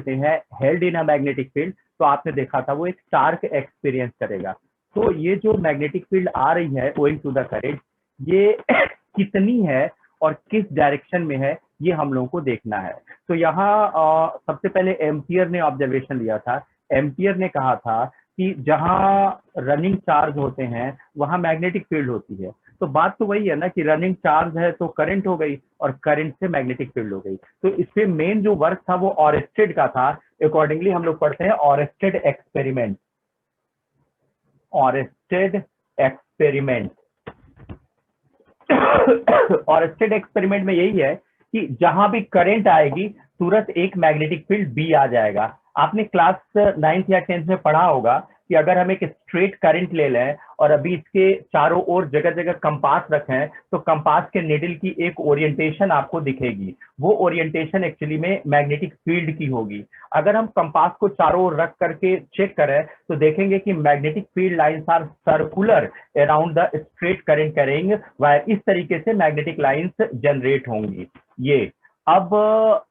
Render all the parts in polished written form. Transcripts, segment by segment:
कहते हैं held in a magnetic field, तो आपने देखा था वो एक टार्क एक्सपीरियंस करेगा। तो ये जो मैग्नेटिक फील्ड आ रही है ओइंग टू द करंट, ये कितनी है और किस डायरेक्शन में है, ये हम लोगों को देखना है। तो यहाँ सबसे पहले एम्पियर ने ऑब्जर्वेशन लिया था। एम्पियर ने कहा था कि जहां रनिंग चार्ज होते हैं वहां मैग्नेटिक फील्ड होती है। तो बात तो वही है ना कि रनिंग चार्ज है तो करंट हो गई और करंट से मैग्नेटिक फील्ड हो गई। तो इससे मेन जो वर्क था वो ऑरेस्टेड का था। अकॉर्डिंगली हम लोग पढ़ते हैं ऑरेस्टेड एक्सपेरिमेंट। ऑरेस्टेड एक्सपेरिमेंट ऑरेस्टेड एक्सपेरिमेंट में यही है कि जहां भी करंट आएगी तुरंत एक मैग्नेटिक फील्ड बी आ जाएगा। आपने क्लास 9th या 10th में पढ़ा होगा कि अगर हम एक स्ट्रेट करंट ले लें और अभी इसके चारों ओर जगह जगह कंपास रखें तो कंपास के निडल की एक ओरिएंटेशन आपको दिखेगी। वो ओरिएंटेशन एक्चुअली में मैग्नेटिक फील्ड की होगी। अगर हम कंपास को चारों ओर रख करके चेक करें तो देखेंगे कि magnetic field lines are circular around the straight current carrying wire. इस तरीके से मैग्नेटिक लाइंस जनरेट होंगी। ये अब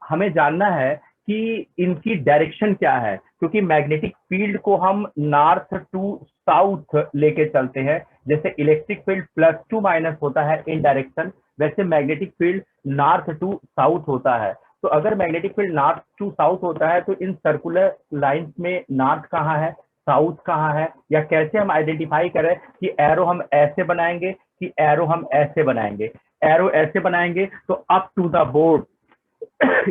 हमें जानना है कि इनकी डायरेक्शन क्या है, क्योंकि मैग्नेटिक फील्ड को हम नॉर्थ टू साउथ लेके चलते हैं। जैसे इलेक्ट्रिक फील्ड +2 होता है इन डायरेक्शन, वैसे magnetic field north to south होता है। तो अगर magnetic field north to south होता है तो इन सर्कुलर लाइंस में नॉर्थ कहाँ है, साउथ कहाँ है, या कैसे हम आइडेंटिफाई करें कि एरो हम ऐसे बनाएंगे कि एरो हम ऐसे बनाएंगे। एरो ऐसे बनाएंगे तो अप टू द बोर्ड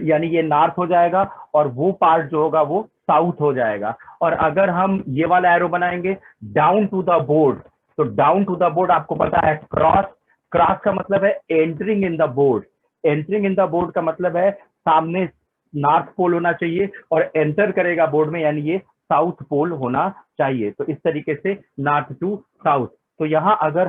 यानी ये नॉर्थ हो जाएगा और वो पार्ट जो होगा वो साउथ हो जाएगा। और अगर हम ये वाला एरो बनाएंगे डाउन टू द बोर्ड, तो डाउन टू द बोर्ड आपको पता है क्रॉस। क्रॉस का मतलब है entering in the board. Entering in the board का मतलब है सामने नॉर्थ पोल होना चाहिए और एंटर करेगा बोर्ड में, यानी ये साउथ पोल होना चाहिए। तो इस तरीके से नॉर्थ टू साउथ। तो यहाँ अगर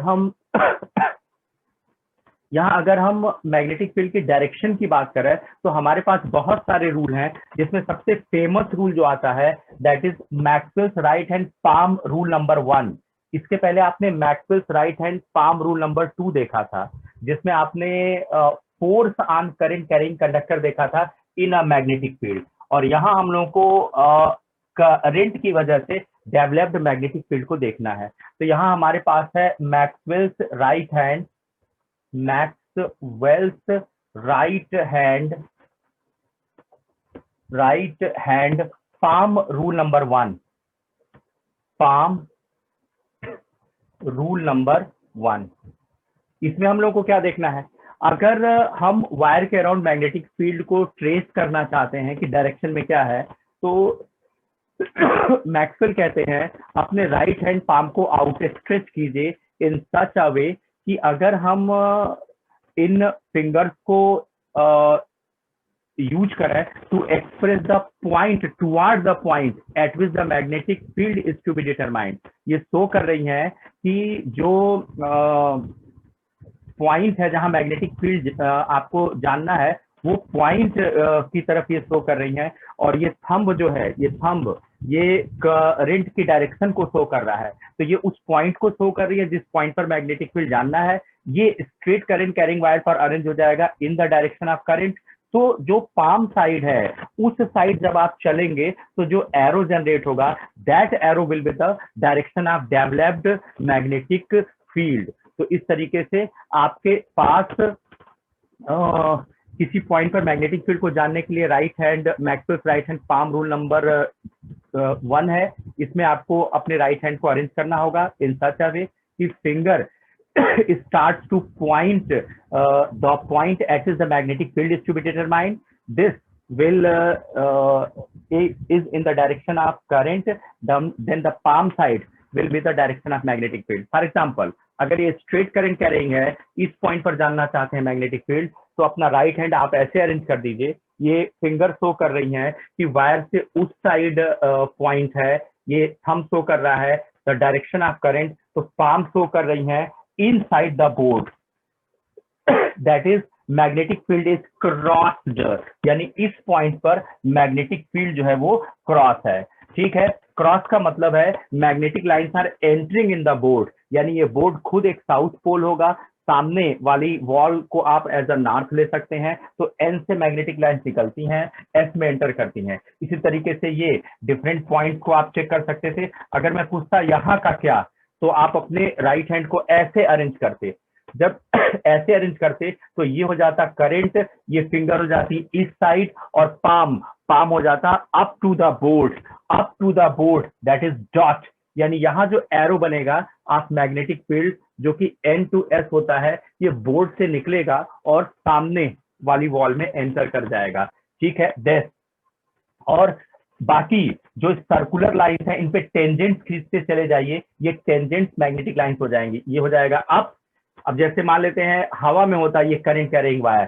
हम मैग्नेटिक फील्ड की डायरेक्शन की बात करें तो हमारे पास बहुत सारे रूल हैं, जिसमें सबसे फेमस रूल जो आता है that is Maxwell's right hand palm rule number 1। इसके पहले आपने Maxwell's right hand palm rule number 2 देखा था, जिसमें आपने force on current carrying conductor देखा था इन अ मैग्नेटिक फील्ड। और यहाँ हम लोगों को करंट की वजह से डेवलप्ड मैग्नेटिक फील्ड को देखना है। तो यहाँ हमारे पास है Maxwell's right hand palm rule number 1। Palm rule number 1, इसमें हम लोग को क्या देखना है, अगर हम वायर के अराउंड मैग्नेटिक फील्ड को ट्रेस करना चाहते हैं कि डायरेक्शन में क्या है, तो मैक्सवेल कहते हैं अपने राइट हैंड पाम को आउट स्ट्रेच कीजिए इन सच अ वे कि अगर हम इन फिंगर्स को यूज करें to express the point toward the point at which the magnetic field is to be determined. ये शो कर रही है कि जो पॉइंट है जहां मैग्नेटिक फील्ड आपको जानना है वो पॉइंट की तरफ ये शो कर रही है। और ये थंब जो है, ये करंट की डायरेक्शन को शो कर रहा है। तो ये उस पॉइंट को शो कर रही है जिस पॉइंट पर मैग्नेटिक फील्ड जानना है। ये स्ट्रेट करंट कैरिंग वायर पर अरेंज हो जाएगा in the direction of current. तो जो पाम साइड है उस साइड जब आप चलेंगे तो जो एरो जनरेट होगा that arrow will be the direction of developed magnetic field. तो इस तरीके से आपके पास किसी पॉइंट पर मैग्नेटिक फील्ड को जानने के लिए Maxwell's right hand palm rule number 1 है। इसमें आपको अपने राइट हैंड को अरेंज करना होगा इन सच अ वे कि finger starts to point the point at which the magnetic field is to be determined. This will is in the direction of current. Then the palm side will be the direction of magnetic field. For example, अगर ये straight current carrying है, इस point पर जानना चाहते हैं magnetic field, तो अपना राइट हैंड आप ऐसे अरेंज कर दीजिए। ये फिंगर शो कर रही हैं कि वायर से उस साइड पॉइंट है, ये थंब शो कर रहा है द डायरेक्शन ऑफ करंट। तो पाम शो कर रही हैं inside the board, that is magnetic field is crossed, यानी इस पॉइंट पर मैग्नेटिक फील्ड जो है वो क्रॉस है। ठीक है, क्रॉस का मतलब है magnetic lines are entering in the board, यानी ये बोर्ड खुद एक साउथ पोल होगा। सामने वाली वॉल को आप एज अ नॉर्थ ले सकते हैं, तो एन से मैग्नेटिक लाइन्स निकलती हैं, एस में एंटर करती हैं। इसी तरीके से ये डिफरेंट पॉइंट को आप चेक कर सकते थे। अगर मैं पूछता यहाँ का क्या, तो आप अपने राइट हैंड को ऐसे अरेंज करते। जब ऐसे अरेंज करते तो ये हो जाता करंट, ये फिंगर हो जाती इस साइड, और पाम पाम हो जाता up to the board, up to the board, that is dot. यानी यहाँ जो एरो बनेगा, आप मैग्नेटिक फील्ड जो कि N to S होता है, ये बोर्ड से निकलेगा और सामने वाली वॉल में एंटर कर जाएगा। ठीक है, देश। और बाकी जो सर्कुलर लाइंस हैं, इन पे टेंजेंट्स खींचते चले जाइए, ये टेंजेंट्स मैग्नेटिक लाइंस हो जाएंगी। ये हो जाएगा अप। अब जैसे मान लेते हैं हवा में होता है ये करंट कैरिंग वायर,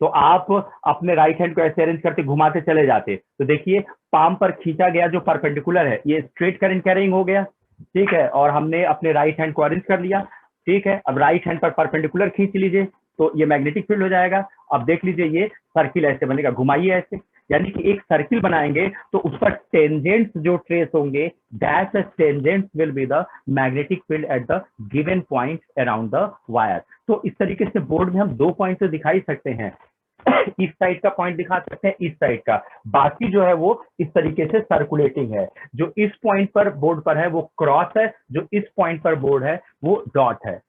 तो आप अपने राइट हैंड को ऐसे अरेंज करके घुमाते चले जाते, तो देखिए पाम पर खींचा गया जो परपेंडिकुलर है, ये स्ट्रेट करंट कैरिंग हो गया। ठीक है, और हमने अपने राइट हैंड को अरेंज कर लिया। ठीक है, अब राइट हैंड पर परपेंडिकुलर खींच लीजिए, तो ये मैग्नेटिक फील्ड हो जाएगा। अब देख लीजिए ये सर्किल ऐसे बनेगा, घुमाइए ऐसे, यानी कि एक सर्किल बनाएंगे तो उस पर टेंजेंट्स जो ट्रेस होंगे, that tangents will be the magnetic field at the given point around the wire. तो इस तरीके से बोर्ड में हम 2 पॉइंट से दिखाई सकते हैं, इस साइड का पॉइंट दिखा सकते हैं, इस साइड का। बाकी जो है वो इस तरीके से सर्कुलेटिंग है। जो इस पॉइंट पर बोर्ड पर है वो क्रॉस है, जो इस पॉइंट पर बोर्ड है वो डॉट है।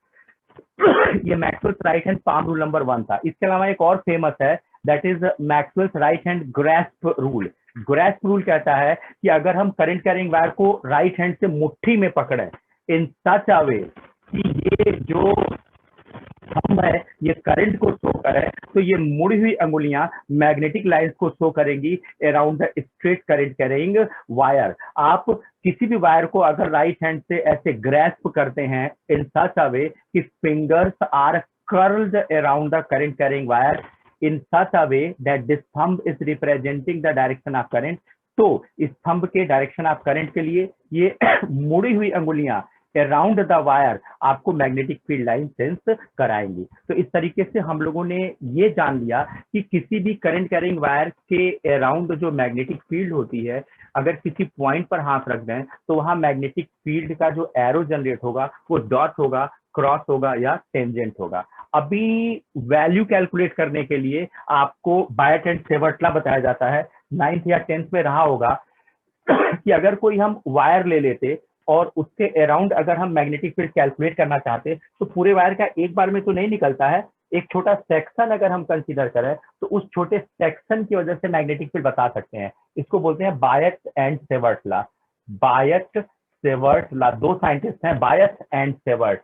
ये Maxwell's right hand palm rule number 1 था। इसके अलावा एक और फेमस है, that is Maxwell's right hand grasp rule. Grasp rule कहता है कि अगर हम करंट कैरिंग वायर को राइट हैंड से मुट्ठी में पकड़े इन सच अ वे कि ये जो थंब है ये करंट को शो करे, तो ये मुड़ी हुई अंगुलियां मैग्नेटिक लाइंस को शो करेंगी around the straight current carrying wire. आप किसी भी वायर को अगर राइट हैंड से ऐसे ग्रैस्प करते हैं इन सच अ वे कि fingers are curled around the current carrying wire in such a way that this thumb is representing the direction of current, तो इस थंब के डायरेक्शन ऑफ करंट के लिए ये मुड़ी हुई अंगुलियां अराउंड द वायर आपको मैग्नेटिक फील्ड लाइन सेंस कराएंगी। तो इस तरीके से हम लोगों ने ये जान लिया कि किसी भी करंट कैरिंग वायर के अराउंड जो मैग्नेटिक फील्ड होती है, अगर किसी पॉइंट पर हाथ रख दें तो वहां मैग्नेटिक फील्ड का जो एरो जनरेट होगा वो डॉट होगा, क्रॉस होगा या टेंजेंट होगा। अभी वैल्यू कैलकुलेट करने के लिए आपको बायट एंड सेवर्टला बताया जाता है। 9th या 10th में रहा होगा कि अगर कोई हम वायर ले लेते और उसके अराउंड अगर हम मैग्नेटिक फील्ड कैलकुलेट करना चाहते, तो पूरे वायर का एक बार में तो नहीं निकलता है, एक छोटा सेक्शन अगर हम कंसीडर करें तो उस छोटे सेक्शन की वजह से मैग्नेटिक फील्ड बता सकते हैं। इसको बोलते हैं Biot and Savart law. Biot Savart law, 2 scientist हैं, Biot and Savart.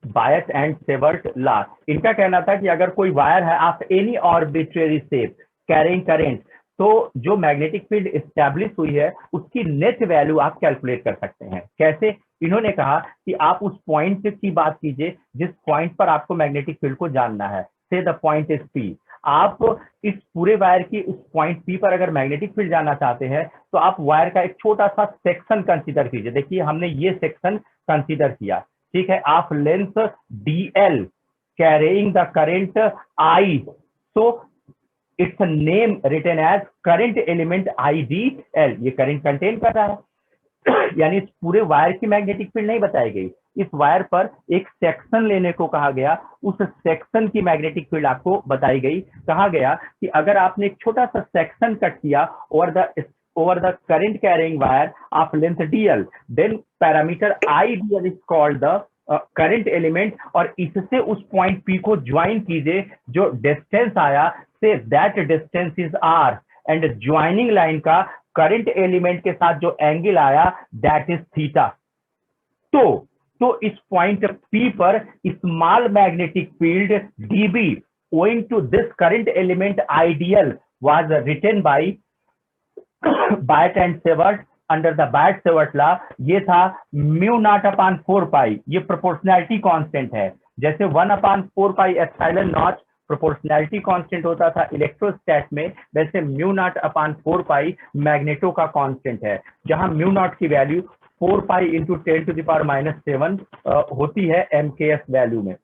Biot and Savart law, इनका कहना था कि अगर कोई वायर है of any arbitrary shape carrying current, तो जो मैग्नेटिक फील्ड एस्टैब्लिश हुई है उसकी नेट वैल्यू आप कैलकुलेट कर सकते हैं। कैसे? इन्होंने कहा कि आप उस पॉइंट की बात कीजिए जिस पॉइंट पर आपको मैग्नेटिक फील्ड को जानना है, say the point is P. आप इस पूरे वायर की उस पॉइंट पी पर अगर मैग्नेटिक फील्ड जानना चाहते हैं तो आप वायर का एक छोटा सा सेक्शन कंसीडर कीजिए। देखिए हमने ये सेक्शन कंसीडर किया, ठीक है, आप length DL carrying the current I, so it's name written as current element IDL। ये करंट कंटेन कर रहा है यानी इस पूरे वायर की मैग्नेटिक फील्ड नहीं बताई गई, इस वायर पर एक सेक्शन लेने को कहा गया, उस सेक्शन की मैग्नेटिक फील्ड आपको बताई गई। कहा गया कि अगर आपने एक छोटा सा सेक्शन कट किया over the current carrying wire of length DL, then parameter IDL is called the current element, और इससे उस पॉइंट P को ज्वाइन कीजिए, जो डिस्टेंस आया say that distance is R, and joining line का करंट एलिमेंट के साथ जो एंगल आया दैट इज थीटा। तो इस पॉइंट P पर small magnetic field DB owing to this current element IDL was written by Biot and Seward under the Biot Savart law. ये था म्यू नॉट अपॉन 4 पाई, ये प्रोपोर्शनैलिटी कांस्टेंट है। जैसे 1/4 pi epsilon not proportionality constant होता था इलेक्ट्रोस्टैट में, वैसे mu naught upon 4 पाई magneto का कांस्टेंट है, जहां म्यू नॉट की वैल्यू 4 पाई इंटू 10⁻⁻7 होती है MKS वैल्यू में।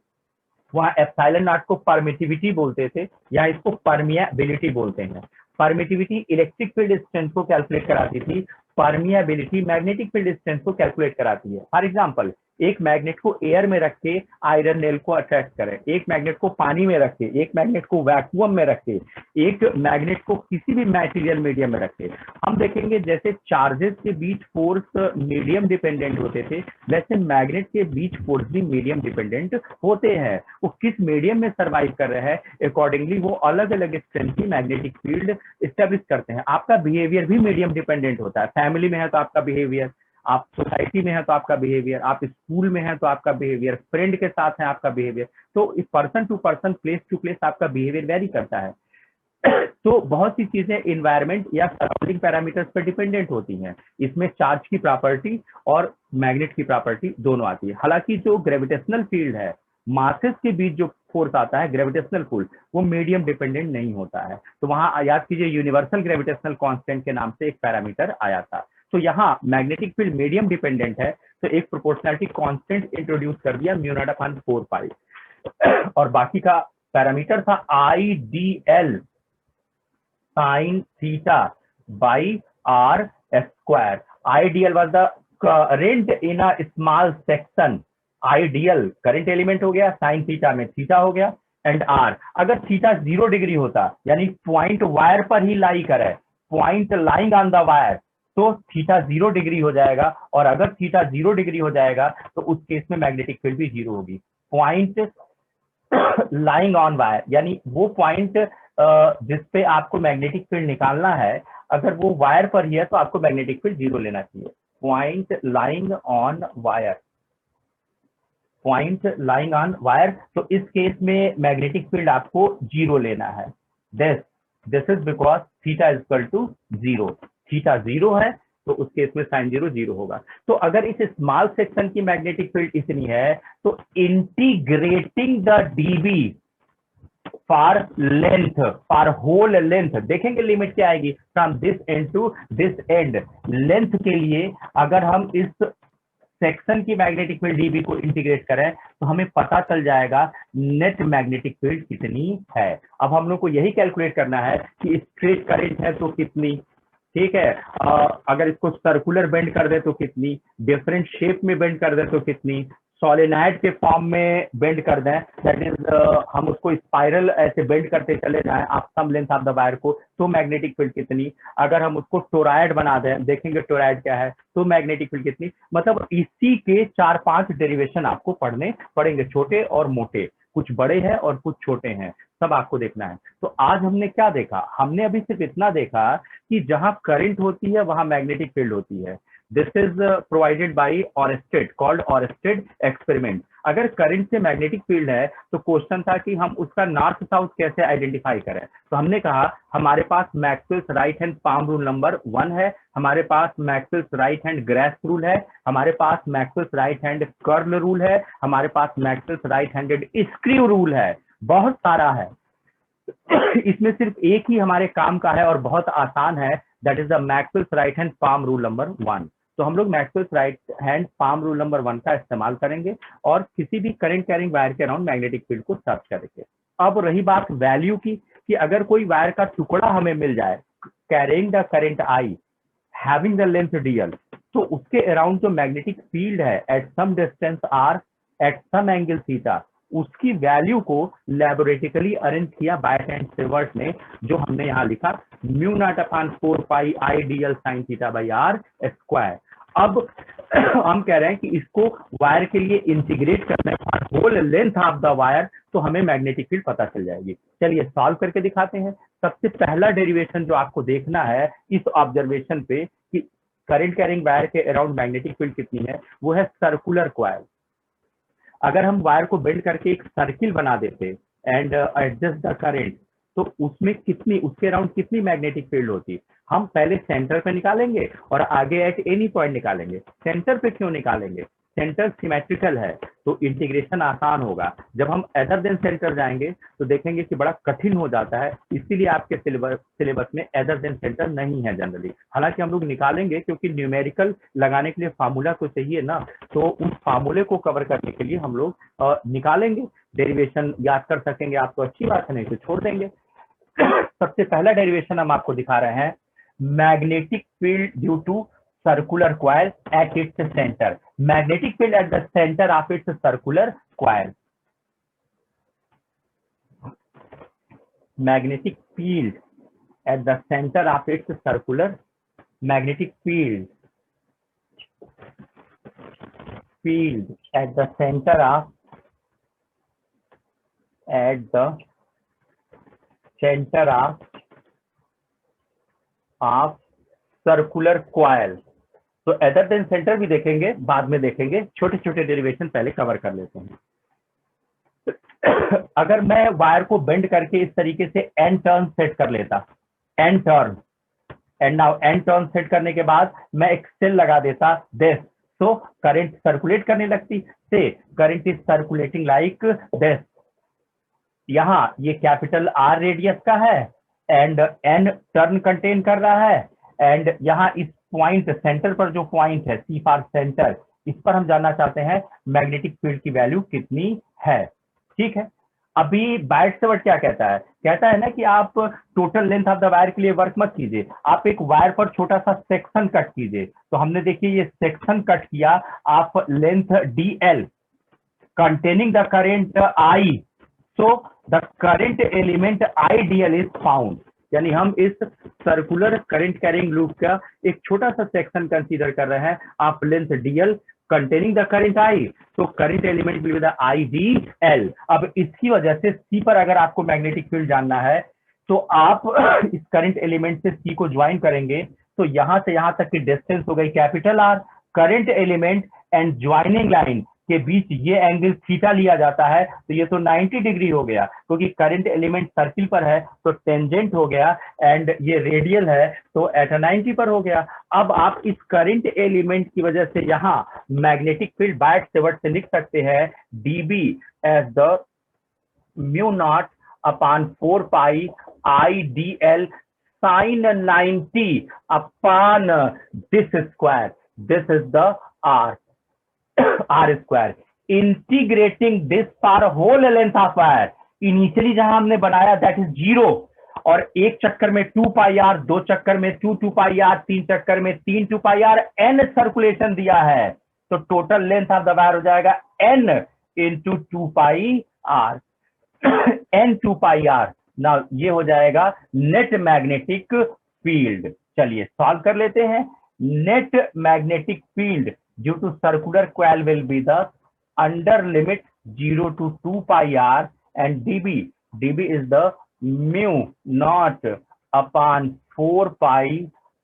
वहां एप्सिलॉन नॉट को परमिटिविटी बोलते थे, या इसको परमिएबिलिटी बोलते हैं। परमिटिविटी इलेक्ट्रिक फील्ड स्ट्रेंथ को कैलकुलेट कराती थी, परमिएबिलिटी मैग्नेटिक फील्ड स्ट्रेंथ को कैलकुलेट कराती है। फॉर एग्जांपल एक मैग्नेट को एयर में रख के आयरन नेल को अट्रैक्ट करें, एक मैग्नेट को पानी में रखे, एक मैग्नेट को वैक्यूम में रखे, एक मैग्नेट को किसी भी मटेरियल मीडियम में रखे, हम देखेंगे जैसे चार्जेस के बीच फोर्स मीडियम डिपेंडेंट होते थे, वैसे मैग्नेट के बीच फोर्स भी मीडियम डिपेंडेंट होते हैं। वो किस मीडियम में सर्वाइव कर रहे हैं, अकॉर्डिंगली वो अलग अलग स्ट्रेंथ की मैग्नेटिक फील्ड स्टेब्लिश करते हैं। आपका बिहेवियर भी मीडियम डिपेंडेंट होता है, फैमिली में है तो आपका बिहेवियर, आप सोसाइटी में है तो आपका बिहेवियर, आप स्कूल में है तो आपका बिहेवियर, फ्रेंड के साथ है आपका बिहेवियर, तो इस person to person, place to place आपका बिहेवियर वेरी करता है। तो बहुत सी चीजें इन्वायरमेंट या सराउंडिंग पैरामीटर्स पर डिपेंडेंट होती हैं, इसमें चार्ज की प्रॉपर्टी और मैग्नेट की प्रॉपर्टी दोनों आती है। हालांकि जो ग्रेविटेशनल फील्ड है, मासेस के बीच जो फोर्स आता है ग्रेविटेशनल पुल, वो मीडियम डिपेंडेंट नहीं होता है। तो वहां याद कीजिए यूनिवर्सल ग्रेविटेशनल कांस्टेंट के नाम से एक पैरामीटर आया था। तो यहाँ मैग्नेटिक फील्ड मीडियम डिपेंडेंट है, तो एक प्रोपोर्शनैलिटी कांस्टेंट इंट्रोड्यूस कर दिया μ0/4 और बाकी का पैरामीटर था IDL sin theta by r square. Ideal was the current in a small section. Ideal current element हो गया, साइन थीटा में थीटा हो गया, एंड आर। अगर थीटा 0 डिग्री होता, यानी पॉइंट वायर पर ही लाई करे, point lying on the wire, तो थीटा 0 डिग्री हो जाएगा। और अगर थीटा 0 डिग्री हो जाएगा तो उस केस में मैग्नेटिक फील्ड भी 0 होगी। पॉइंट लाइंग ऑन वायर, यानी वो पॉइंट जिसपे आपको मैग्नेटिक फील्ड निकालना है, अगर वो वायर पर ही है तो आपको मैग्नेटिक फील्ड 0 लेना चाहिए। Point lying on wire, point lying on wire, तो इस केस में मैग्नेटिक फील्ड आपको 0 लेना है। This is because theta is equal to 0, theta 0 है तो उस केस में साइन 0 0 होगा। तो अगर इस स्मॉल सेक्शन की मैग्नेटिक फील्ड इतनी है, तो integrating the dB for length, for whole length, देखेंगे लिमिट क्या आएगी, from this end to this end, length के लिए अगर हम इस सेक्शन की मैग्नेटिक फील्ड डीबी को इंटीग्रेट करें तो हमें पता चल जाएगा नेट मैग्नेटिक फील्ड कितनी है। अब हम लोग को यही कैलकुलेट करना है कि स्ट्रेट करंट है तो कितनी, ठीक है, अगर इसको सर्कुलर बेंड कर दे तो कितनी, डिफरेंट शेप में बेंड कर दे तो कितनी, सोलेनाइड के फॉर्म में बेंड कर दें, दैट इज हम उसको स्पाइरल ऐसे बेंड करते चले जाएं आप सम लेंथ ऑफ द वायर को, तो मैग्नेटिक फील्ड कितनी, अगर हम उसको टोराइड बना दें, देखेंगे टोराइड क्या है, तो मैग्नेटिक फील्ड कितनी। मतलब इसी के 4-5 डेरिवेशन आपको पढ़ने पड़ेंगे, छोटे और मोटे, कुछ बड़े हैं और कुछ छोटे हैं, सब आपको देखना है। तो आज हमने क्या देखा, हमने अभी सिर्फ इतना देखा कि जहां करंट होती है वहां मैग्नेटिक फील्ड होती है। This is provided by Oersted, called Oersted experiment. अगर करंट से मैग्नेटिक फील्ड है तो क्वेश्चन था कि हम उसका नॉर्थ साउथ कैसे आइडेंटिफाई करें। तो हमने कहा हमारे पास Maxwell's right hand palm rule number 1 है, हमारे पास Maxwell's right hand grip rule है, हमारे पास Maxwell's right hand curl rule है, हमारे पास Maxwell's right handed screw rule है, बहुत सारा है। इसमें सिर्फ एक ही हमारे काम का है और बहुत आसान है, that is the Maxwell's right hand palm rule number 1। तो हम लोग Maxwell's right hand palm rule number 1 का इस्तेमाल करेंगे और किसी भी करंट कैरिंग वायर के अराउंड मैग्नेटिक फील्ड को सर्च करेंगे। अब रही बात वैल्यू की, कि अगर कोई वायर का टुकड़ा हमें मिल जाए carrying the current I having the length dl, तो उसके अराउंड जो मैग्नेटिक फील्ड है at some distance r at some angle theta, उसकी वैल्यू को लैबोरेटरिकली अरेंज किया बायट एंड सिवर्ट ने, जो हमने यहाँ लिखा μ0/4 पाई IDL sin theta by r square. अब हम कह रहे हैं कि इसको वायर के लिए इंटीग्रेट करना है whole length of the wire, तो हमें मैग्नेटिक फील्ड पता चल जाएगी। चलिए सॉल्व करके दिखाते हैं। सबसे पहला डेरिवेशन जो आपको देखना है इस ऑब्जर्वेशन पे कि करंट कैरिंग वायर के अराउंड मैग्नेटिक फील्ड कितनी है, वो है सर्कुलर कॉइल। अगर हम वायर को बेंड करके एक सर्किल बना देते एंड एडजस्ट द करंट, तो उसमें कितनी, उसके अराउंड कितनी मैग्नेटिक फील्ड होती, हम पहले सेंटर पे निकालेंगे और आगे एट एनी पॉइंट निकालेंगे। सेंटर पे क्यों निकालेंगे, सेंटर सिमेट्रिकल है तो इंटीग्रेशन आसान होगा। जब हम अदर देन सेंटर जाएंगे तो देखेंगे कि बड़ा कठिन हो जाता है, इसीलिए आपके सिलेबस में अदर देन सेंटर नहीं है जनरली। हालांकि हम लोग निकालेंगे क्योंकि न्यूमेरिकल लगाने के लिए फार्मूला तो चाहिए ना, तो उस फार्मूले को कवर करने के लिए हम लोग निकालेंगे, डेरिवेशन याद कर सकेंगे आप तो अच्छी बात है, नहीं तो छोड़ देंगे। सबसे पहला डेरिवेशन हम आपको दिखा रहे हैं, magnetic field due to circular coil at its center. Magnetic field at the center of its circular coil. Magnetic field at the center of its circular magnetic field at the center of circular coil. तो other than centre भी देखेंगे, बाद में देखेंगे, छोटे छोटे derivation पहले cover कर लेते हैं। अगर मैं वायर को बेंड करके इस तरीके से एन टर्न सेट कर लेता, N turn, and now N turn set करने के बाद मैं एक सेल लगा देता दिस, तो करंट सर्कुलेट करने लगती, से current is circulating like this. यहां ये कैपिटल आर रेडियस का है एंड एन टर्न कंटेन कर रहा है, एंड यहाँ इस पॉइंट सेंटर पर जो पॉइंट है सी फॉर सेंटर, इस पर हम जानना चाहते हैं मैग्नेटिक फील्ड की वैल्यू कितनी है। ठीक है, अभी बायट-सैवर्ट क्या कहता है, कहता है ना कि आप total length of the wire के लिए वर्क मत कीजिए, आप एक वायर पर छोटा सा सेक्शन कट कीजिए। तो हमने देखिए ये सेक्शन कट किया, आप length DL containing the current I, so the current element IDL is found। यानी हम इस सर्कुलर करंट कैरिंग लूप का एक छोटा सा सेक्शन कंसीडर कर रहे हैं, आप length DL containing the current I, तो current element will be the IDL. अब इसकी वजह से सी पर अगर आपको मैग्नेटिक फील्ड जानना है तो आप इस करंट एलिमेंट से सी को ज्वाइन करेंगे, तो यहां से यहां तक की डिस्टेंस हो गई capital R, current element and joining line के बीच ये एंगल थीटा लिया जाता है, तो ये तो 90 डिग्री हो गया, क्योंकि करंट एलिमेंट सर्किल पर है तो टेंजेंट हो गया, एंड ये रेडियल है तो एट 90 पर हो गया। अब आप इस करंट एलिमेंट की वजह से यहाँ मैग्नेटिक फील्ड बायट-सैवर्ट से लिख सकते हैं dB as the mu naught upon 4 pi IDL sin 90 upon this square, this is the R square, integrating this for whole length of wire. Initially जहां हमने बनाया दैट इज 0, और एक चक्कर में 2 पाई आर, दो चक्कर में 2 पाई आर, तीन चक्कर में 2 पाई आर, n सर्कुलेशन दिया है, तो total length of the wire हो जाएगा n into 2 pi r, n 2 pi r. ना ये हो जाएगा नेट मैग्नेटिक फील्ड। चलिए सॉल्व कर लेते हैं। Net magnetic field due to circular coil will be the under limit 0 to 2 pi r, and dB is the mu naught upon 4 pi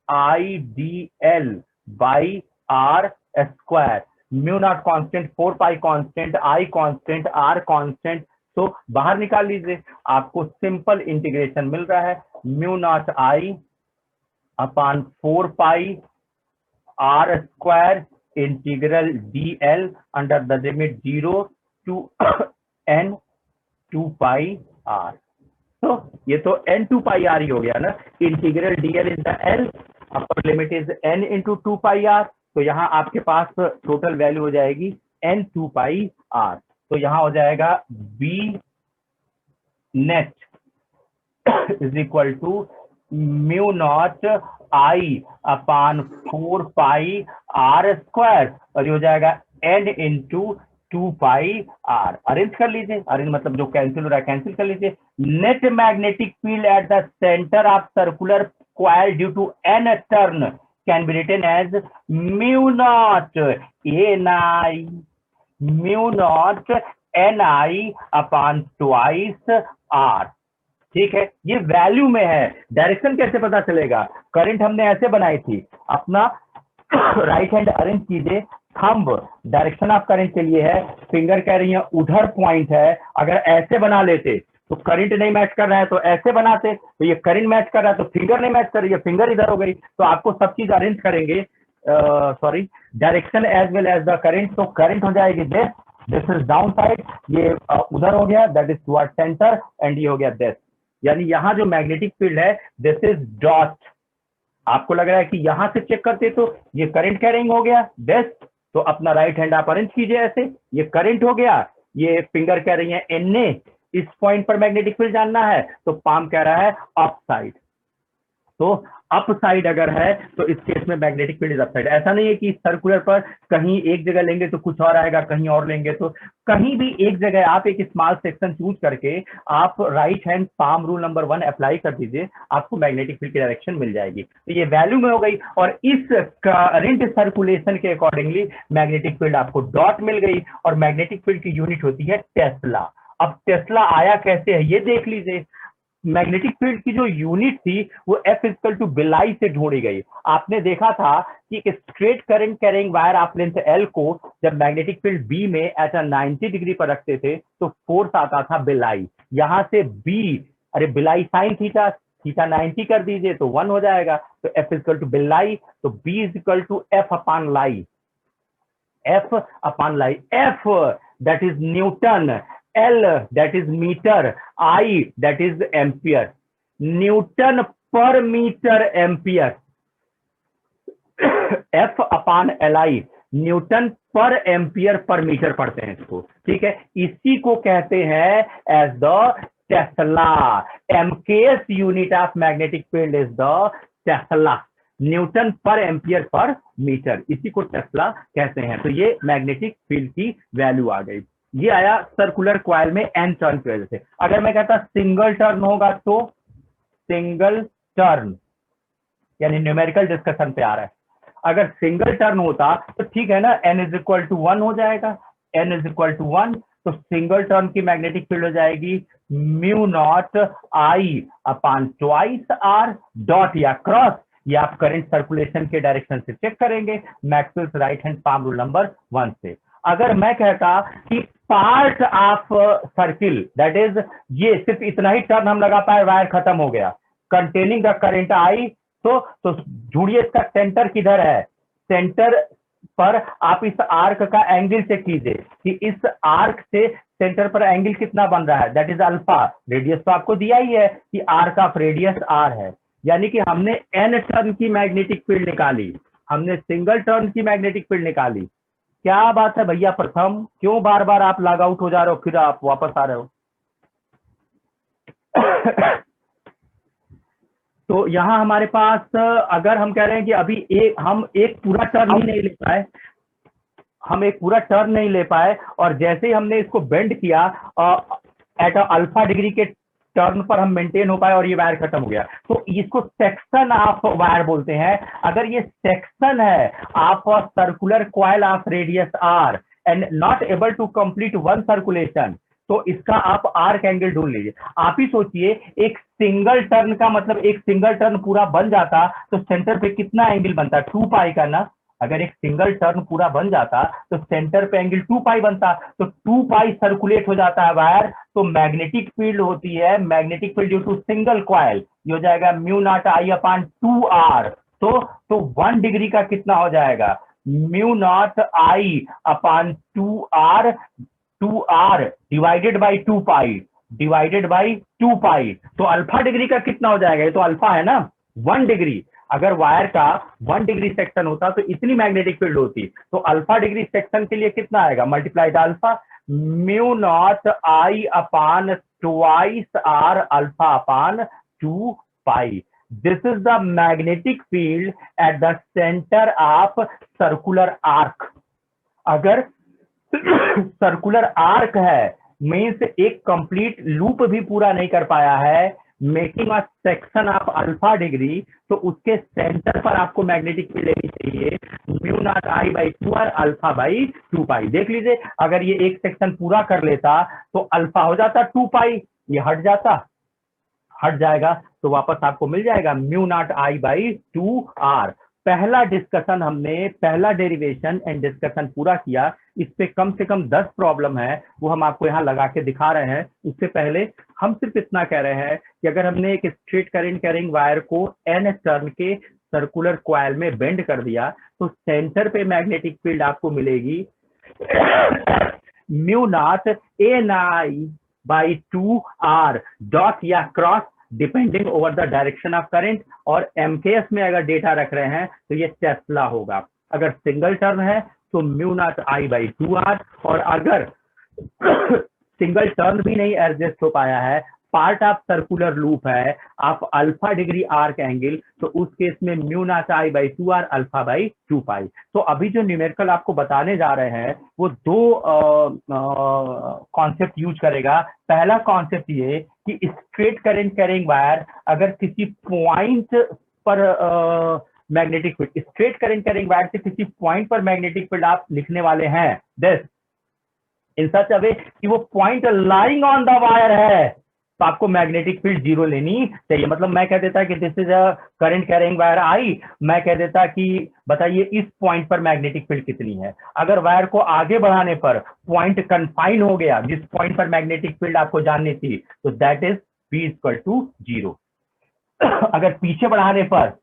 IDL by r square। mu naught constant, 4 pi constant, I constant, r constant, तो बाहर निकाल लीजिए, आपको simple integration मिल रहा है, mu naught I upon 4 pi r square integral dl under the limit 0 to n 2 pi r। तो ये तो n 2 पाई r ही हो गया ना, integral dl is the l, upper limit is n into 2 pi r, तो यहाँ आपके पास total value हो जाएगी n 2 पाई r। तो यहाँ हो जाएगा b net is equal to mu naught I upon 4 pi r square, और ये हो जाएगा n into 2 pi r। Arrange कर लीजिए, अरेंज मतलब जो कैंसिल हो रहा है कैंसिल कर लीजिए। Net magnetic field at the centre of circular coil due to n turn can be written as mu naught ni, mu naught ni upon twice r। ठीक है, ये वैल्यू में है। डायरेक्शन कैसे पता चलेगा, करंट हमने ऐसे बनाई थी, अपना राइट हैंड अरेंज कीजिए, थंब डायरेक्शन ऑफ करंट के लिए है, फिंगर कह रही है उधर पॉइंट है, अगर ऐसे बना लेते तो करंट नहीं मैच कर रहा है तो ऐसे बनाते, तो ये करंट मैच कर रहा है तो फिंगर नहीं मैच कर रही है, फिंगर इधर हो गई, तो आपको सब चीज अरेंज करेंगे, sorry direction as well as the current, तो करंट हो जाएगी दिस इज डाउन साइड, ये उधर हो गया that is toward centre, and ये हो गया दिस, यानी यहां जो मैग्नेटिक फील्ड है दिस इज डॉट। आपको लग रहा है कि यहां से चेक करते तो ये करंट कैरिंग हो गया दिस, तो अपना राइट हैंड आप अरेंज कीजिए ऐसे, ये करंट हो गया, ये फिंगर कह रही है एनए, इस पॉइंट पर मैग्नेटिक फील्ड जानना है तो पाम कह रहा है अप साइड, तो अप साइड अगर है तो इस केस में magnetic field is up side. ऐसा नहीं है कि सर्कुलर पर कहीं एक जगह लेंगे तो कुछ और आएगा, कहीं और लेंगे तो कहीं भी एक जगह आप एक स्मॉल सेक्शन चूज करके आप right hand palm rule number 1 apply कर दीजिए, आपको मैग्नेटिक फील्ड की डायरेक्शन मिल जाएगी। तो ये वैल्यू में हो गई, और इस करंट सर्कुलेशन के अकॉर्डिंगली मैग्नेटिक फील्ड आपको डॉट मिल गई, और मैग्नेटिक फील्ड की यूनिट होती है टेस्ला। अब टेस्ला आया कैसे है ये देख लीजिए। मैग्नेटिक फील्ड की जो यूनिट थी वो F इक्वल टू बिलाई से ढूंढी गई। आपने देखा था कि एक स्ट्रेट करंट कैरिंग वायर आप लेंथ L को जब मैग्नेटिक फील्ड B में एट 90 डिग्री पर रखते थे तो फोर्स आता था बिलाई। यहां से B, अरे बिलाई साइन थीटा, थीटा 90 कर दीजिए तो 1 हो जाएगा, तो F इक्वल टू बिलाई, तो B is equal to F upon LI, F upon LI. F that is newton, L that is meter, I that is ampere, newton पर metre ampere. F upon LI newton पर ampere पर metre पढ़ते हैं इसको, ठीक है। इसी को कहते हैं as the tesla. MKS unit of magnetic field is the tesla, newton पर एम्पियर पर मीटर, इसी को टेस्ला कहते हैं। तो ये मैग्नेटिक फील्ड की वैल्यू आ गई। ये आया सर्कुलर कॉइल में n टर्न की वजह से। अगर मैं कहता सिंगल टर्न होगा तो सिंगल टर्न, यानी न्यूमेरिकल डिस्कशन पे आ रहा है। अगर सिंगल टर्न होता तो ठीक है ना, n इज इक्वल टू 1 हो जाएगा, n इज इक्वल टू 1, तो सिंगल टर्न की मैग्नेटिक फील्ड हो जाएगी mu naught I upon twice R dot या क्रॉस, या आप करंट सर्कुलेशन के डायरेक्शन से चेक करेंगे Maxwell's right hand palm rule number 1 से। अगर मैं कहता कि part of circle, that is ये सिर्फ इतना ही टर्न हम लगा पाए, वायर खत्म हो गया, कंटेनिंग द करंट आई, तो ढूंढिए इसका सेंटर किधर है। सेंटर पर आप इस आर्क का एंगल चेक कीजिए कि इस आर्क से सेंटर पर एंगल कितना बन रहा है, दैट इज अल्फा। रेडियस तो आपको दिया ही है कि आर्क ऑफ रेडियस आर है, यानी कि हमने n टर्न की मैग्नेटिक फील्ड निकाली, हमने सिंगल टर्न की मैग्नेटिक फील्ड निकाली। क्या बात है भैया प्रथम, क्यों बार बार आप लॉग आउट हो जा रहे हो फिर आप वापस आ रहे हो? तो यहां हमारे पास अगर हम कह रहे हैं कि अभी हम एक पूरा टर्न ही नहीं ले पाए, हम एक पूरा टर्न नहीं ले पाए, और जैसे ही हमने इसको बेंड किया एट अल्फा डिग्री के टर्न पर हम मेंटेन हो पाए और ये वायर खत्म हो गया, तो इसको सेक्शन ऑफ वायर बोलते हैं। अगर ये सेक्शन है of circular coil of radius r and not able to complete one circulation, तो इसका आप आर्क एंगल ढूंढ लीजिए। आप ही सोचिए, एक सिंगल टर्न का मतलब एक सिंगल टर्न पूरा बन जाता तो सेंटर पे कितना एंगल बनता, 2 पाई का ना। अगर एक सिंगल टर्न पूरा बन जाता तो सेंटर पे एंगल 2 पाई बनता, तो 2 पाई सर्कुलेट हो जाता है वायर, तो मैग्नेटिक फील्ड होती है, magnetic field due to single coil, ये हो जाएगा mu naught I upon 2 r. तो 1 डिग्री का कितना हो जाएगा, mu naught I upon 2 r divided by 2 pi, divided by 2 pi. तो अल्फा डिग्री का कितना हो जाएगा, ये तो अल्फा है ना, 1 डिग्री। अगर वायर का 1 डिग्री सेक्शन होता तो इतनी मैग्नेटिक फील्ड होती, तो अल्फा डिग्री सेक्शन के लिए कितना आएगा, multiply alpha, mu naught I upon twice r alpha upon 2 pi. This is the magnetic field at the centre of circular arc. अगर सर्कुलर आर्क है मीन्स एक कंप्लीट लूप भी पूरा नहीं कर पाया है, making a section of alpha degree, तो उसके सेंटर पर आपको मैग्नेटिक फील्ड लेनी चाहिए mu naught I by 2 r alpha by 2 pi. देख लीजिए, अगर ये एक सेक्शन पूरा कर लेता तो अल्फा हो जाता 2 पाई, ये हट जाता, हट जाएगा तो वापस आपको मिल जाएगा mu naught I by 2 r. पहला डिस्कशन हमने, पहला डेरिवेशन एंड डिस्कशन पूरा किया। इस पे कम से कम 10 प्रॉब्लम है, वो हम आपको यहाँ लगा के दिखा रहे हैं। उससे पहले हम सिर्फ इतना कह रहे हैं कि अगर हमने एक स्ट्रेट करंट कैरिंग वायर को n टर्न के सर्कुलर कॉइल में बेंड कर दिया तो सेंटर पे मैग्नेटिक फील्ड आपको मिलेगी म्यू नॉट ए नाई बाई 2 आर डॉट या cross depending over the direction of current. और एमकेएस में अगर डेटा रख रहे हैं तो ये टेस्ला होगा। अगर सिंगल टर्न है तो mu naught I by 2 r, और अगर सिंगल टर्न भी नहीं एडजस्ट हो पाया है पार्ट ऑफ सर्कुलर लूप है, आप अल्फा डिग्री आर्क एंगल, तो उस केस में mu naught I by 2r alpha by 2 pi. तो अभी जो न्यूमेरिकल आपको बताने जा रहे हैं वो दो कॉन्सेप्ट यूज करेगा। पहला कॉन्सेप्ट ये कि स्ट्रेट करंट कैरिंग वायर अगर किसी पॉइंट पर magnetic field, straight current carrying wire से किसी पॉइंट पर मैग्नेटिक फील्ड आप लिखने वाले हैं, this in such a way कि वो point lying on the wire है, तो आपको मैग्नेटिक फील्ड जीरो लेनी चाहिए। मतलब मैं कह देता कि this is a current carrying wire I, मैं कह देता कि बताइए इस पॉइंट पर मैग्नेटिक फील्ड कितनी है। अगर वायर को आगे बढ़ाने पर पॉइंट कन्फाइन हो गया जिस पॉइंट पर मैग्नेटिक फील्ड आपको जाननी थी, तो that is B equal to zero. अगर पीछे बढ़ाने पर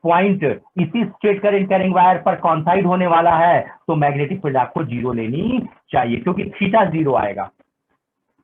पॉइंट इसी स्ट्रेट करंट कैरिंग वायर पर कॉन्साइड होने वाला है, तो मैग्नेटिक फील्ड आपको जीरो लेनी चाहिए, क्योंकि थीटा जीरो आएगा।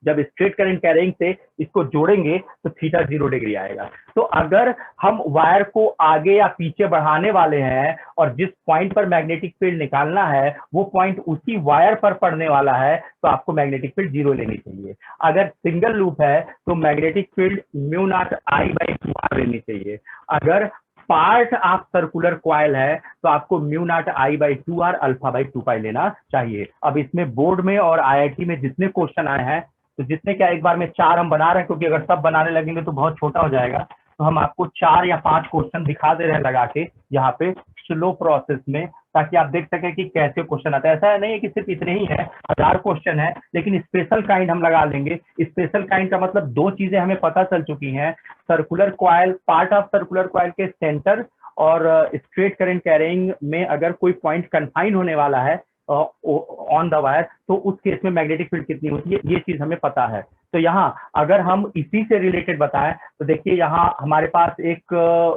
जब स्ट्रेट करंट कैरिंग से इसको जोड़ेंगे तो थीटा 0 डिग्री आएगा। तो अगर हम वायर को आगे या पीछे बढ़ाने वाले हैं और जिस पॉइंट पर मैग्नेटिक फील्ड निकालना है वो पॉइंट उसी वायर पर पड़ने वाला है, तो आपको मैग्नेटिक फील्ड जीरो लेनी चाहिए। अगर सिंगल लूप है तो magnetic field mu naught I by 2r लेनी चाहिए। अगर पार्ट ऑफ सर्कुलर कॉइल है तो आपको mu naught I by 2r alpha by 2 पाई लेना चाहिए। अब इसमें बोर्ड में और आईआईटी में जितने क्वेश्चन आए हैं, तो जितने क्या एक बार में 4 हम बना रहे हैं, क्योंकि अगर सब बनाने लगेंगे तो बहुत छोटा हो जाएगा, तो हम आपको 4 या 5 क्वेश्चन दिखा दे रहे हैं लगा के यहाँ पे स्लो प्रोसेस में, ताकि आप देख सके कि कैसे क्वेश्चन आता है। ऐसा नहीं है कि सिर्फ इतने ही है, 1000 क्वेश्चन है, लेकिन स्पेशल काइंड हम लगा लेंगे। स्पेशल काइंड का मतलब दो चीजें हमें पता चल चुकी हैं, circular coil, part of circular coil के सेंटर और स्ट्रेट करंट कैरिंग में अगर कोई पॉइंट कन्फाइन होने वाला है ऑन द वायर, तो उस केस में मैग्नेटिक फील्ड कितनी होती है, ये चीज हमें पता है। तो यहाँ अगर हम इसी से रिलेटेड बताएं तो देखिए यहाँ हमारे पास एक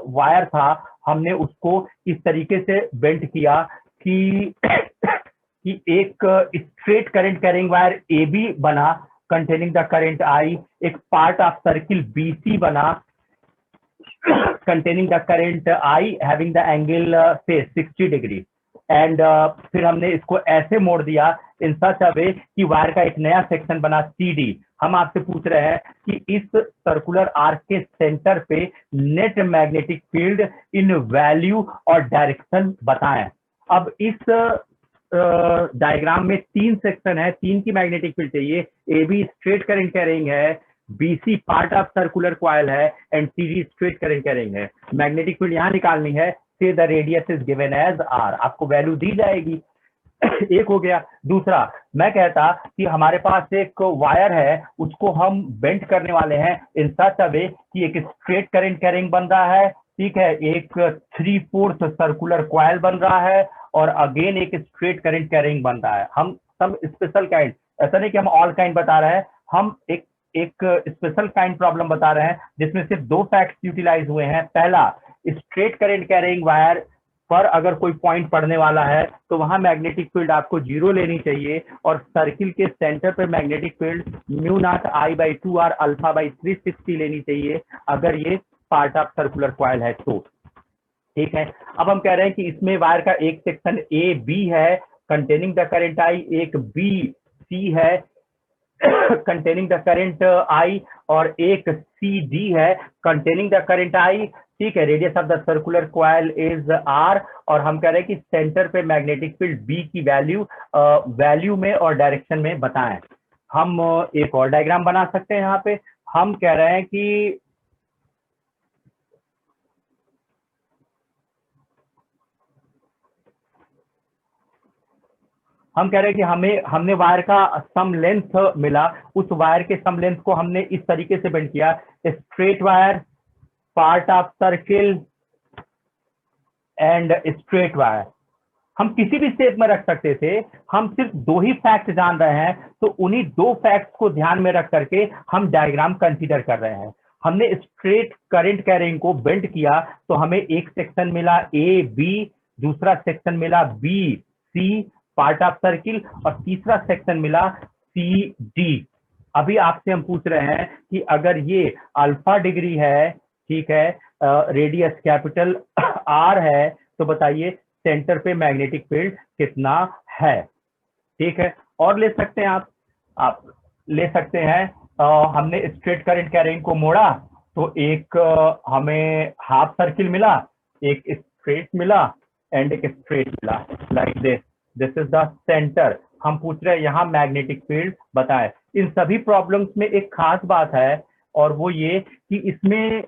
वायर था, हमने उसको इस तरीके से बेंड किया कि कि एक straight current carrying wire A B बना कंटेनिंग द करंट आई, एक part of circle B C बना containing the current I having the angle say 60 degree, and फिर हमने इसको ऐसे मोड़ दिया इन सच अ वे कि वायर का एक नया सेक्शन बना CD। हम आपसे पूछ रहे हैं कि इस सर्कुलर आर्क के सेंटर पे नेट मैग्नेटिक फील्ड इन वैल्यू और डायरेक्शन बताएं। अब इस डायग्राम में 3 सेक्शन है, 3 की मैग्नेटिक फील्ड चाहिए। AB स्ट्रेट करंट कैरिंग है, BC part of circular coil है, and CD straight current carrying है। मैग्नेटिक फील्ड यहां निकालनी है, say the radius is given as r, आपको वैल्यू दी जाएगी। एक हो गया। दूसरा, मैं कहता कि हमारे पास एक वायर है, उसको हम बेंड करने वाले हैं इन सच अ वे कि एक स्ट्रेट करंट कैरिंग बन रहा है, ठीक है, एक 3/4 सर्कुलर कॉइल बन रहा है, और अगेन एक स्ट्रेट करंट कैरिंग बन रहा है। हम सब स्पेशल काइंड, ऐसा नहीं कि हम ऑल काइंड बता रहे हैं, हम एक स्पेशल काइंड प्रॉब्लम बता रहे हैं जिसमें सिर्फ 2 फैक्ट्स यूटिलाइज हुए हैं। पहला, स्ट्रेट करंट कैरिंग वायर पर अगर कोई पॉइंट पड़ने वाला है तो वहां मैग्नेटिक फील्ड आपको 0 लेनी चाहिए, और सर्किल के सेंटर पे magnetic field mu naught I by 2r alpha by 360 लेनी चाहिए अगर ये पार्ट ऑफ सर्कुलर कॉइल है तो। ठीक है, अब हम कह रहे हैं कि इसमें वायर का एक सेक्शन ए बी है कंटेनिंग द करंट आई, एक बी सी है कंटेनिंग द करंट आई, और एक सी डी है कंटेनिंग द करंट आई। ठीक है, radius of the circular coil is r, और हम कह रहे हैं कि सेंटर पे मैग्नेटिक फील्ड बी की वैल्यू में और डायरेक्शन में बताएं। हम एक और डायग्राम बना सकते हैं। यहाँ पे हम कह रहे हैं कि हमने वायर का सम लेंथ मिला, उस वायर के सम लेंथ को हमने इस तरीके से बेंड किया, straight wire, part of circle and straight wire. हम किसी भी शेप में रख सकते थे, हम सिर्फ 2 ही फैक्ट जान रहे हैं, तो उन्हीं 2 फैक्ट्स को ध्यान में रख करके हम डायग्राम कंसीडर कर रहे हैं। हमने स्ट्रेट करंट कैरिंग को बेंड किया तो हमें एक सेक्शन मिला ए बी, दूसरा सेक्शन मिला B C part of circle, और तीसरा सेक्शन मिला सी डी। अभी आपसे हम पूछ रहे हैं कि अगर ये अल्फा डिग्री है, ठीक है, रेडियस कैपिटल आर है, तो बताइए सेंटर पे मैग्नेटिक फील्ड कितना है। ठीक है, और ले सकते हैं आप ले सकते हैं हमने स्ट्रेट करंट कैरिंग को मोड़ा तो एक हमें हाफ सर्किल मिला, एक स्ट्रेट मिला एंड एक स्ट्रेट मिला, like this is the centre. हम पूछ रहे हैं यहाँ मैग्नेटिक फील्ड बताएं। इन सभी प्रॉब्लम्स में एक खास बात है और वो ये कि इसमें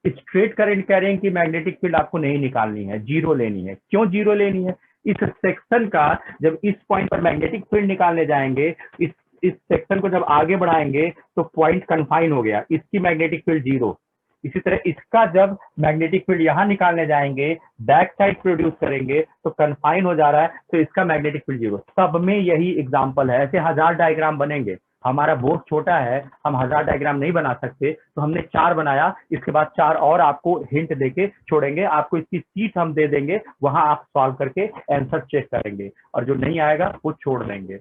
स्ट्रेट करंट कैरिंग की मैग्नेटिक फील्ड आपको नहीं निकालनी है, जीरो लेनी है। क्यों जीरो लेनी है? इस सेक्शन का जब इस पॉइंट पर मैग्नेटिक फील्ड निकालने जाएंगे, इस सेक्शन को जब आगे बढ़ाएंगे तो पॉइंट कन्फाइन हो गया, इसकी मैग्नेटिक फील्ड जीरो। इसी तरह इसका जब मैग्नेटिक फील्ड यहां निकालने जाएंगे, बैक साइड प्रोड्यूस करेंगे तो कन्फाइन हो जा रहा है, तो इसका मैग्नेटिक फील्ड जीरो। सब में यही एग्जांपल है। ऐसे 1000 डायग्राम बनेंगे। हमारा बोर्ड छोटा है, हम 1000 डायग्राम नहीं बना सकते, तो हमने 4 बनाया। इसके बाद 4 और आपको हिंट देके छोड़ेंगे, आपको इसकी सीट हम दे देंगे, वहां आप सॉल्व करके आंसर चेक करेंगे और जो नहीं आएगा वो छोड़ देंगे।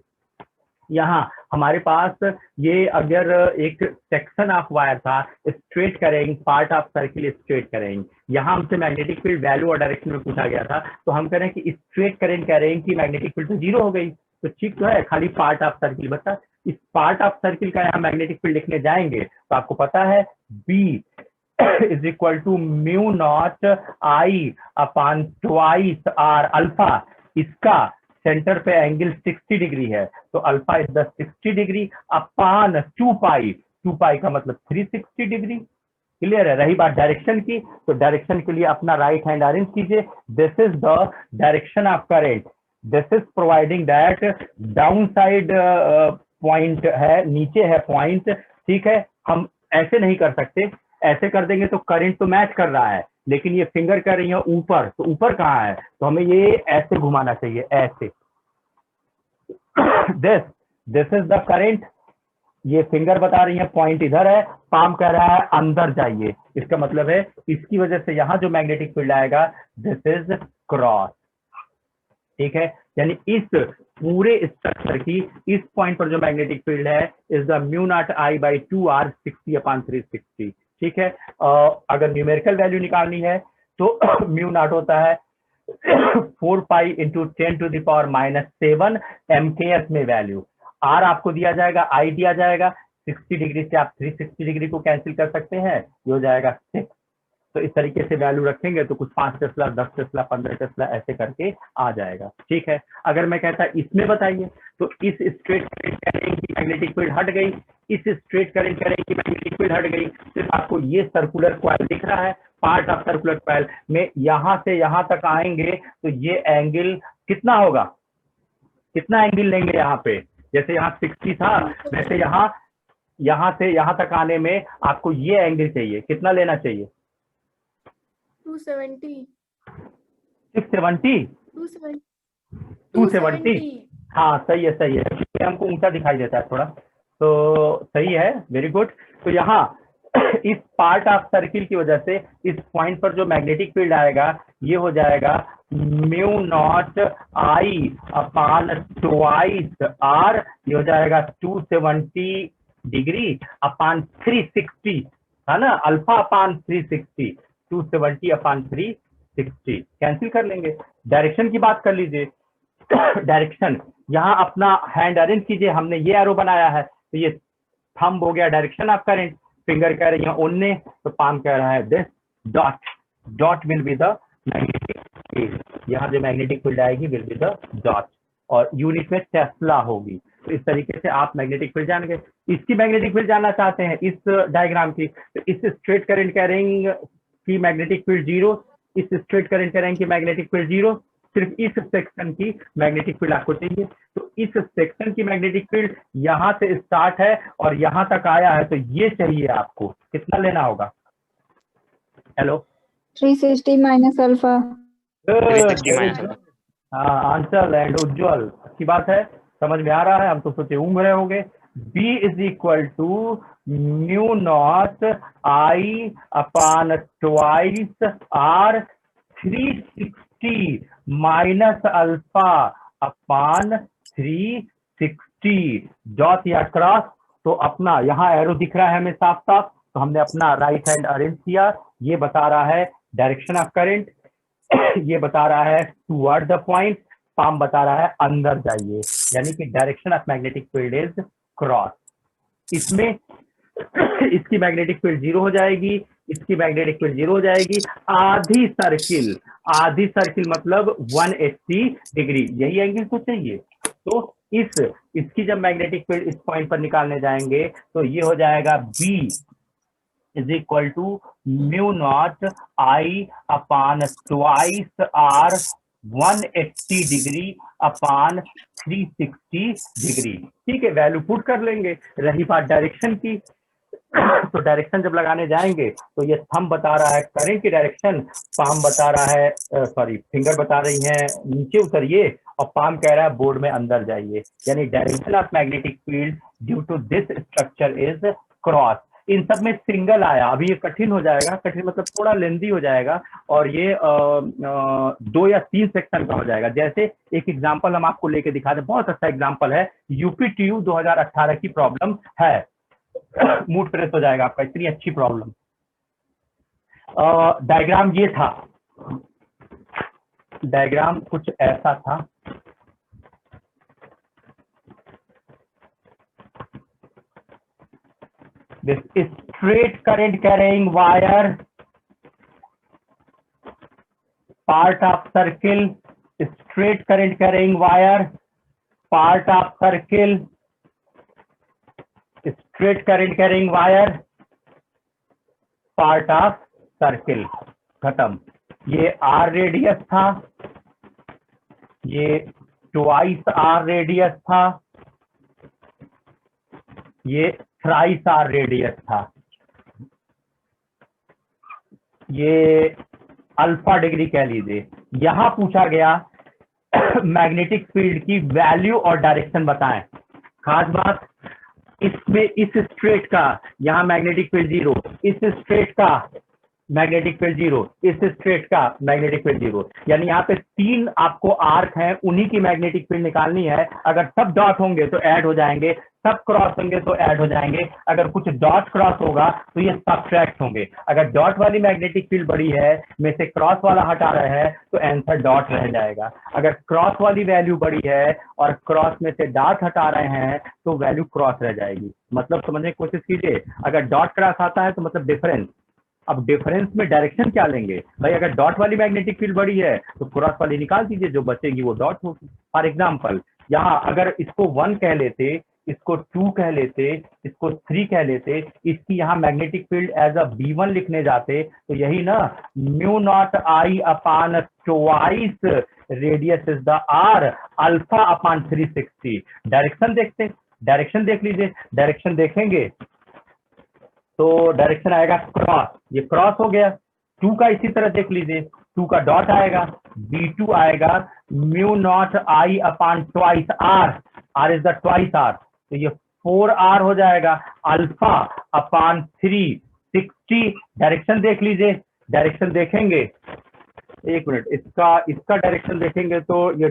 यहाँ हमारे पास ये अगर एक सेक्शन ऑफ वायर था, स्ट्रेट करेंगे, पार्ट ऑफ सर्किल स्ट्रेट करेंगे, यहाँ हमसे मैग्नेटिक फील्ड वैल्यू और डायरेक्शन में पूछा गया था, तो हम करें कि स्ट्रेट करेंट करेंगे की मैग्नेटिक फील्ड तो जीरो हो गई, तो ठीक तो है, खाली पार्ट ऑफ सर्किल बता। इस पार्ट ऑफ सर्किल का यहाँ मैग्नेटिक फील्ड लिखने जाएंगे तो आपको पता है B is equal to mu naught I upon twice r alpha. इसका सेंटर पे एंगल 60 डिग्री है, तो alpha is the 60 degree upon 2 pi, 2 pi का मतलब 360 डिग्री। क्लियर है? रही बात डायरेक्शन की, तो डायरेक्शन के लिए अपना राइट हैंड अरेंज कीजिए। This is the direction of current, this is providing that down side point है, नीचे है पॉइंट, ठीक है। हम ऐसे नहीं कर सकते, ऐसे कर देंगे तो करंट तो मैच कर रहा है, लेकिन ये फिंगर कर रही है ऊपर, तो ऊपर कहाँ है, तो हमें ये ऐसे घुमाना चाहिए, ऐसे। दिस इज द करंट, ये फिंगर बता रही है पॉइंट इधर है, पाम कह रहा है अंदर जाइए। इसका मतलब है इसकी वजह से यहाँ जो मैग्नेटिक फील्ड आएगा दिस इज क्रॉस, ठीक है। यानी इस पूरे स्ट्रक्चर की इस पॉइंट पर जो मैग्नेटिक फील्ड है is the mu naught I by 2r 60 upon 360, ठीक है। अगर न्यूमेरिकल वैल्यू निकालनी है तो म्यू नॉट होता है 4 pi into 10 to the power -7 MKS में वैल्यू। आर आपको दिया जाएगा, आई दिया जाएगा, 60 डिग्री से आप 360 डिग्री को कैंसिल कर सकते हैं, ये हो जाएगा 6। तो इस तरीके से वैल्यू रखेंगे तो कुछ 5 टेस्ला, 10 टेस्ला, 15 टेस्ला ऐसे करके आ जाएगा, ठीक है। अगर मैं कहता इसमें बताइए, तो इस स्ट्रेट करंट कैरिंग की मैग्नेटिक फील्ड हट गई, इस स्ट्रेट करंट कैरिंग की मैग्नेटिक फील्ड हट गई, सिर्फ आपको ये सर्कुलर कॉइल दिख रहा है, पार्ट ऑफ सर्कुलर कॉइल में यहां से यहां तक आएंगे तो ये एंगल कितना होगा, कितना एंगल लेंगे यहाँ पे, जैसे यहाँ 60 था वैसे यहाँ से यहाँ तक आने में आपको ये एंगल चाहिए, कितना लेना चाहिए? 270 670 270। हाँ सही है, सही है, हमको ऊंचा दिखाई देता है थोड़ा, तो सही है, वेरी गुड। तो यहाँ इस पार्ट ऑफ सर्किल की वजह से इस पॉइंट पर जो मैग्नेटिक फील्ड आएगा ये हो जाएगा mu naught I upon twice r, ये हो जाएगा 270 डिग्री अपॉन 360, है ना, अल्फा अपॉन 360, 270 अपॉन 360 कैंसिल कर लेंगे। डायरेक्शन की बात कर लीजिए, डायरेक्शन यहाँ अपना हैंड अरेंज कीजिए, हमने ये एरो बनाया है, तो ये थंब हो गया डायरेक्शन ऑफ करंट, फिंगर कह रही है ओन्ने, तो पाम कह रहा है this, dot, dot will be the magnetic field, यहाँ जो मैग्नेटिक फील्ड आएगी विल बी द डॉट, और यूनिट में टेस्ला होगी। तो इस तरीके से आप मैग्नेटिक फील्ड जान गए। इसकी मैग्नेटिक फील्ड जानना चाहते हैं इस डायग्राम की, तो इस स्ट्रेट करंट कैरिंग की मैग्नेटिक फील्ड जीरो, इस स्ट्रेट करंट कैरिंग की मैग्नेटिक फील्ड जीरो, सिर्फ इस सेक्शन की मैग्नेटिक फील्ड आपको चाहिए। तो इस सेक्शन की मैग्नेटिक फील्ड यहां से स्टार्ट है और यहां तक आया है, तो ये चाहिए आपको, कितना लेना होगा? Hello, 360 minus alpha. हाँ आंसर एंड उज्जवल, अच्छी बात है, समझ में आ रहा है, हम तो सोचे ऊँग रहे होंगे। B is equal to mu naught I upon twice r 360 minus alpha upon 360 dot या क्रॉस। तो अपना यहाँ एरो दिख रहा है हमें साफ साफ, तो हमने अपना राइट हैंड अरेंज किया, ये बता रहा है डायरेक्शन ऑफ करंट, ये बता रहा है टुवर्ड द पॉइंट, पाम बता रहा है अंदर जाइए, यानी कि direction of magnetic field is cross. इसमें इसकी मैग्नेटिक फील्ड 0 हो जाएगी, इसकी मैग्नेटिक फील्ड 0 हो जाएगी। आधी सर्किल मतलब 180 डिग्री, यही एंगल तो चाहिए। तो इसकी जब मैग्नेटिक फील्ड इस पॉइंट पर निकालने जाएंगे तो ये हो जाएगा B is equal to mu naught I upon twice r 180 degree upon 360 degree. ठीक है, वैल्यू पुट कर लेंगे। रही बात डायरेक्शन की, तो डायरेक्शन जब लगाने जाएंगे तो ये थंब बता रहा है करंट की डायरेक्शन, पाम बता रहा है सॉरी फिंगर बता रही है नीचे उतरिए, और पाम कह रहा है बोर्ड में अंदर जाइए। यानी direction of magnetic field due to this structure is cross. इन सब में सिंगल आया, अभी ये कठिन हो जाएगा, कठिन मतलब थोड़ा लेंदी हो जाएगा, और ये 2 या 3 सेक्शन का हो जाएगा। जैसे एक एग्जांपल हम आपको लेके दिखा दें, बहुत अच्छा एग्जांपल है, यूपीटीयू 2018 की प्रॉब्लम है। मूड फ्रेश हो जाएगा आपका, इतनी अच्छी प्रॉब्लम। डायग्राम ये था, डायग्राम कुछ ऐसा था। This straight current carrying wire, part of circle, straight current carrying wire, part of circle, straight current carrying wire, part of circle, खत्म। ये R रेडियस था, ये ट्वाइस R रेडियस था, ये थ्राइस R रेडियस था, ये अल्फा डिग्री कह लीजिए। यहां पूछा गया मैग्नेटिक फील्ड की वैल्यू और डायरेक्शन बताएं। खास बात, इसमें इस स्ट्रेट का यहाँ मैग्नेटिक फील्ड 0, इस स्ट्रेट का मैग्नेटिक फील्ड 0, इस स्ट्रेट का मैग्नेटिक फील्ड 0, यानी यहाँ पे 3 आपको आर्क हैं, उन्हीं की मैग्नेटिक फील्ड निकालनी है। अगर सब डॉट होंगे तो ऐड हो जाएंगे, सब क्रॉस होंगे तो ऐड हो जाएंगे, अगर कुछ डॉट क्रॉस होगा तो ये सब्ट्रैक्ट होंगे। अगर डॉट वाली मैग्नेटिक फील्ड बड़ी है में से क्रॉस वाला हटा रहे हैं तो आंसर डॉट रह जाएगा। अगर क्रॉस वाली वैल्यू बड़ी है और क्रॉस में से डॉट हटा रहे हैं तो वैल्यू क्रॉस रह जाएगी। मतलब समझने की कोशिश कीजिए, अगर डॉट क्रॉस आता है तो मतलब डिफरेंस। अब डिफरेंस में डायरेक्शन क्या लेंगे भाई? अगर डॉट वाली मैग्नेटिक फील्ड बड़ी है तो क्रॉस वाली निकाल दीजिए, जो बचेगी वो डॉट होगी। फॉर एग्जांपल यहाँ अगर इसको 1 कह लेते, इसको 2 कह लेते, इसको 3 कह लेते, इसकी यहाँ magnetic field as a B1 लिखने जाते तो यही ना, mu naught I upon twice radius is the R alpha upon 360। Direction देखते, डायरेक्शन देख लीजिए, डायरेक्शन देखेंगे तो डायरेक्शन आएगा क्रॉस, ये क्रॉस हो गया। 2 का इसी तरह देख लीजिए, 2 का डॉट आएगा, B2 आएगा mu naught I upon twice R, R is the twice R, तो ये 4R हो जाएगा अल्फा अपान 360। डायरेक्शन देख लीजिए, डायरेक्शन देखेंगे, एक मिनट, इसका डायरेक्शन देखेंगे तो ये